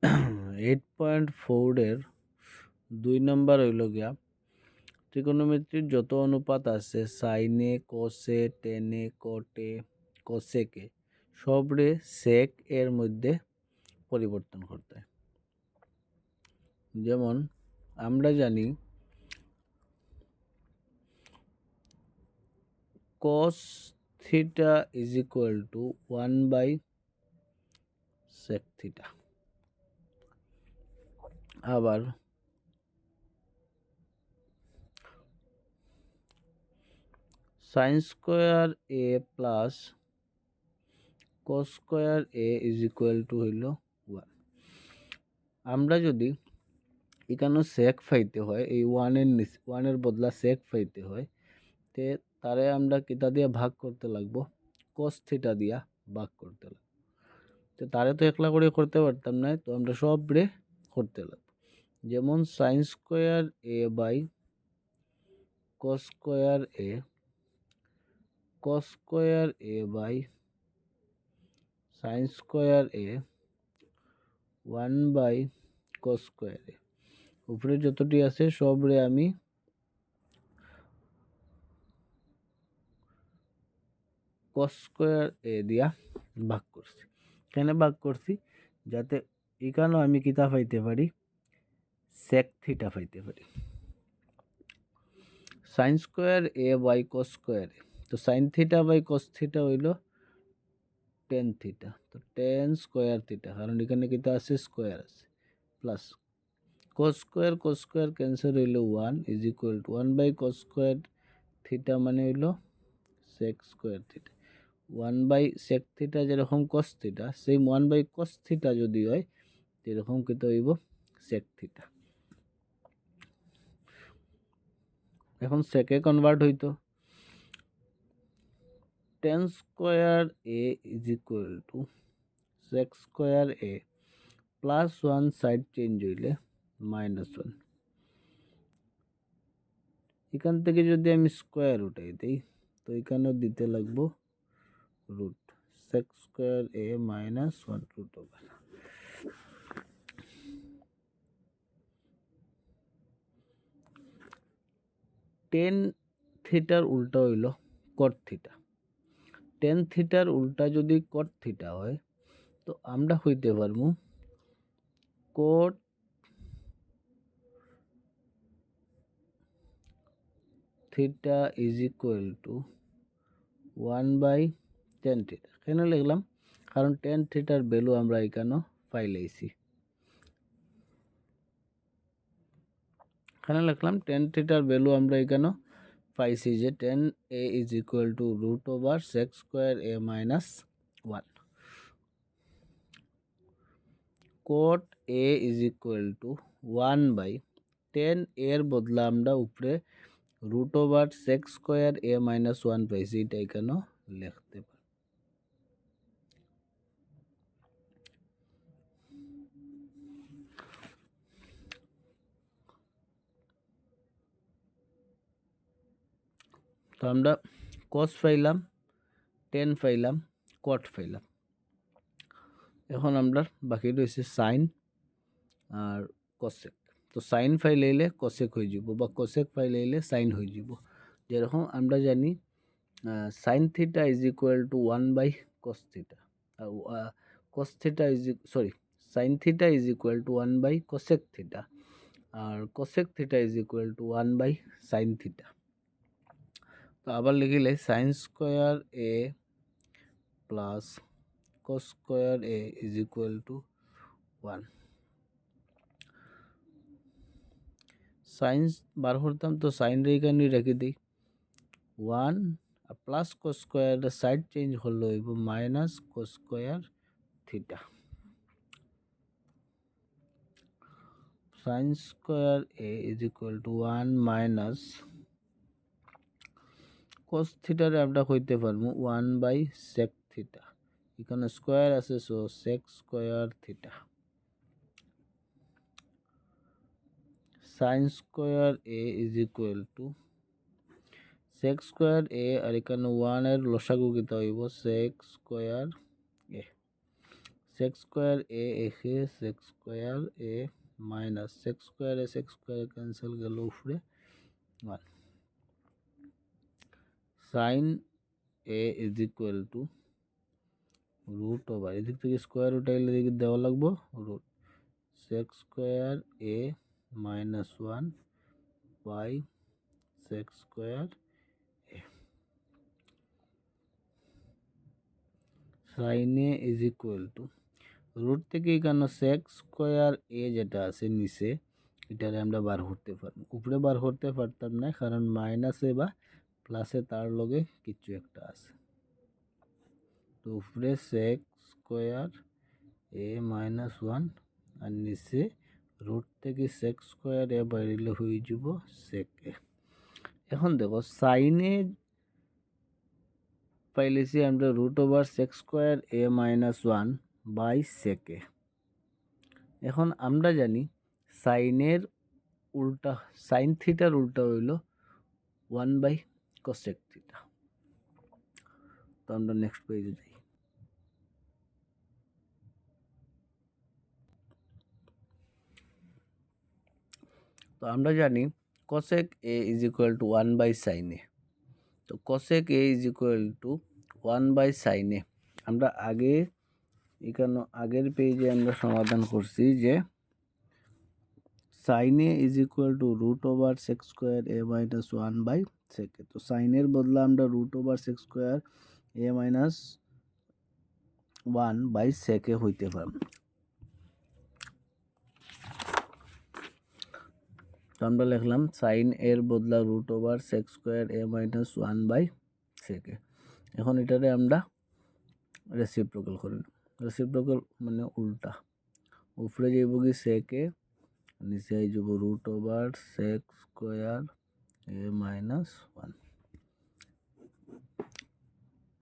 8.4 এর 2 নম্বর হইল গিয়া ত্রিকোণমিতির যত অনুপাত আছে সাইনে, কোসে, টেনে, কোটে, কোসেকে সবরে সেক এর মধ্যে পরিবর্তন করতে হয়। যেমন আমরা জানি cos theta is equal two 1/sec theta. আবার sin square a plus cos square a is equal two হইল 1। আমরা যদি এখানে সেক পাইতে হয়, এই ওয়ানের বদলা সেক পাইতে হয়, তে তারে আমরা কিতা দিয়ে ভাগ করতে লাগবো? cos থিটা দিয়া ভাগ করতে লাগবো। তো তারে তো একলা করে করতে পারতাম না, তো আমরা সব রে করতে লাগবো। যেমন sin square a by cos square a, cos square a by sin square a 1/cos square a। উপরে যতটি আছে সব রে আমি cos স্কোয়ার a দিয়া ভাগ করছি। কেন ভাগ করছি? যাতে এখানেও আমি কিতা পাইতে পারি? sec থিটা পাইতে পারি। sin square a by cos square a, তো sin theta by cos theta হইল tan থিটা, তো tan স্কোয়ার থিটা, কারণ এখানে কিতা আছে? স্কোয়ার আছে, প্লাস cos স্কোয়ার ক্যান্সেল হইল 1 is equal to 1/cos square theta মানে হইল sec square theta. 1/sec theta যেরকম cos থিটা, সেই 1/cos থিটা যদি হয় এরকম কিতা হইব? sec theta. এখন সেকে কনভার্ট হইতো tan square a is equal to sec square a plus 1 side change হইলে -1। এখান থেকে যদি আমি স্কোয়ার উঠাই দিই, তো এখানেও দিতে লাগবো root, sec square a -1 root over. Tan থিটার উল্টা হইল কট থিটা। টেন থিটার উল্টা যদি কট থিটা হয়, তো আমরা হইতে পারবো coat theta is equal to 1/tan theta. কেন লিখলাম? কারণ টেন থিটার ভ্যালু আমরা এখানে পাইলেছি। এখানে লিখলাম টেন থিটার ভ্যালু আমরা এখানে পাইছি যে tan a is equal to root over sec square a -1। cot a is equal to 1/tan এর বদলা আমরা উপরে root over sec square a -1 পাইছি, এটা এখানে লিখতে পারি। তো আমরা cos পাইলাম, tan পাইলাম, cot পাইলাম। এখন আমরা বাকি রয়েছে সাইন আর কোসেক। তো সাইন ফাইলাইলে কোসেক হয়ে যাব বা কোসেক ফাইলাইলে সাইন হয়ে যাব। যেরকম আমরা জানি sine theta is equal to 1/cos theta, cos theta is sorry sine theta is equal to 1/cosec theta, আর cosec theta is equal to 1/sin theta. তো আবার লিখিলে sine square a plus cos square a is equal to 1। Sine বার করতাম, তো sine রে এখানে রেখে দিই 1 plus cos square side change হলো হইব minus cos square theta. Sine square a is equal to 1 minus cos থিটারে আমরা কইতে পারবো 1/sec থিটা। এখানে স্কোয়ার আছে, so sec square theta. Sine square a is equal to sec square a আর এখানে 1 এর লসাগু কিতা হইব sec square a। Sec square a একে sec square a minus sec square cancel গেল উপরে 1 sine a is equal to root over এদিক থেকে স্কোয়ার রুট আইলে এদিকে দেওয়া লাগবো root sec square a minus 1 by sec square a sine a is equal to root থেকে এখানে সেক স্কোয়ার এ যেটা আছে নিচে এটারে আমরা বার করতে পারবো উপরে বার করতে পারতাম না কারণ মাইনাসে বা প্লাসে তার লগে কিছু একটা আছে তো উপরে সেক স্কোয়ার এ মাইনাস 1 আর নিচে রুট থেকে সেক স্কোয়ার এ বাইরে হয়ে যাব সেক এ এখন দেখো সাইনে পাইলেছি আমরা root over sec square a minus 1 by sec a এখন আমরা জানি সাইনের উল্টা সাইন থিটার উল্টা হইল 1 বাই কোসেক থিটা তো আমরা নেক্সট পেজে যাই তো আমরা জানি cosec a is equal to 1 by sine a তো cosec a is equal to 1 by sine a আমরা আগে এখানে আগের পেজে আমরা সমাধান করছি যে sine a is equal to root over sec square a minus 1 by sec a তো সাইনের বদলে আমরা root over sec square a minus 1 by sec a হইতে পারব তো আমরা লিখলাম সাইন এর বদলা root over sec square a minus 1 by sec a এখন এটারে আমরা রেসিপ্রোকাল করি রেসিপ্রোকাল মানে উল্টা উপরে যাইব কি সেক এ নিচে যাব root over sec square a minus 1